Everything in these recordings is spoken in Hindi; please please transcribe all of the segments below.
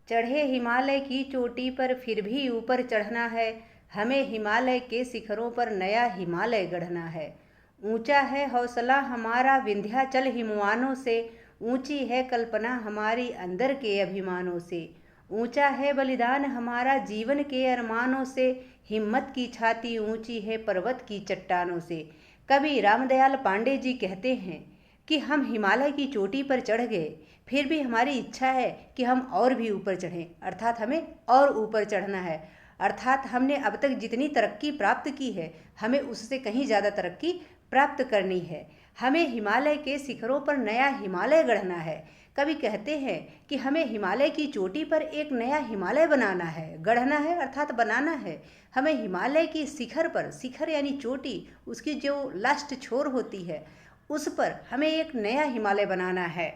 चढ़े हिमालय की चोटी पर फिर भी ऊपर चढ़ना है, हमें हिमालय के शिखरों पर नया हिमालय गढ़ना है। ऊंचा है हौसला हमारा विंध्याचल हिमवानों से, ऊंची है कल्पना हमारी अंदर के अभिमानों से। ऊंचा है बलिदान हमारा जीवन के अरमानों से, हिम्मत की छाती ऊंची है पर्वत की चट्टानों से। कवि रामदयाल पांडे जी कहते हैं कि हम हिमालय की चोटी पर चढ़ गए, फिर भी हमारी इच्छा है कि हम और भी ऊपर चढ़ें, अर्थात हमें और ऊपर चढ़ना है। अर्थात हमने अब तक जितनी तरक्की प्राप्त की है, हमें उससे कहीं ज़्यादा तरक्की प्राप्त करनी है। हमें हिमालय के शिखरों पर नया हिमालय गढ़ना है। कवि कहते हैं कि हमें हिमालय की चोटी पर एक नया हिमालय बनाना है, गढ़ना है अर्थात बनाना है। हमें हिमालय की शिखर पर, शिखर यानी चोटी, उसकी जो लास्ट छोर होती है, उस पर हमें एक नया हिमालय बनाना है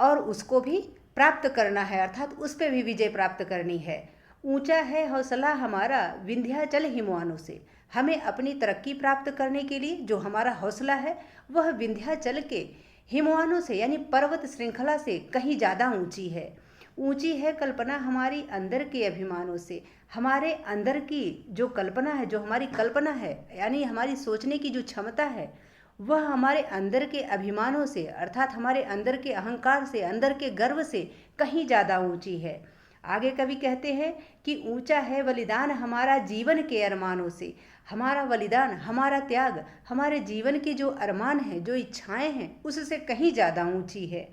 और उसको भी प्राप्त करना है, अर्थात उस पर भी विजय प्राप्त करनी है। ऊंचा है हौसला हमारा विंध्याचल हिमवानों से। हमें अपनी तरक्की प्राप्त करने के लिए जो हमारा हौसला है वह विंध्याचल के हिमवानों से यानी पर्वत श्रृंखला से कहीं ज़्यादा ऊंची है। ऊंची है कल्पना हमारी अंदर के अभिमानों से। हमारे अंदर की जो कल्पना है, जो हमारी कल्पना है यानी हमारी सोचने की जो क्षमता है, वह हमारे अंदर के अभिमानों से अर्थात हमारे अंदर के अहंकार से, अंदर के गर्व से कहीं ज़्यादा ऊंची है। आगे कवि कहते हैं कि ऊंचा है बलिदान हमारा जीवन के अरमानों से। हमारा बलिदान, हमारा त्याग, हमारे जीवन के जो अरमान हैं, जो इच्छाएं हैं, उससे कहीं ज़्यादा ऊंची है।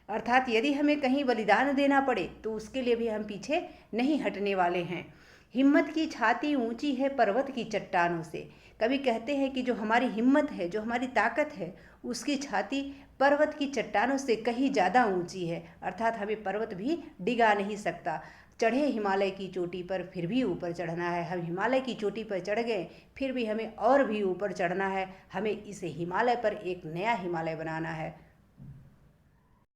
अर्थात यदि हमें कहीं बलिदान देना पड़े तो उसके लिए भी हम पीछे नहीं हटने वाले हैं। हिम्मत की छाती ऊंची है पर्वत की चट्टानों से। कवि कहते हैं कि जो हमारी हिम्मत है, जो हमारी ताकत है, उसकी छाती पर्वत की चट्टानों से कहीं ज़्यादा ऊंची है, अर्थात हमें पर्वत भी डिगा नहीं सकता। चढ़े हिमालय की चोटी पर फिर भी ऊपर चढ़ना है। हम हिमालय की चोटी पर चढ़ गए, फिर भी हमें और भी ऊपर चढ़ना है। हमें इस हिमालय पर एक नया हिमालय बनाना है।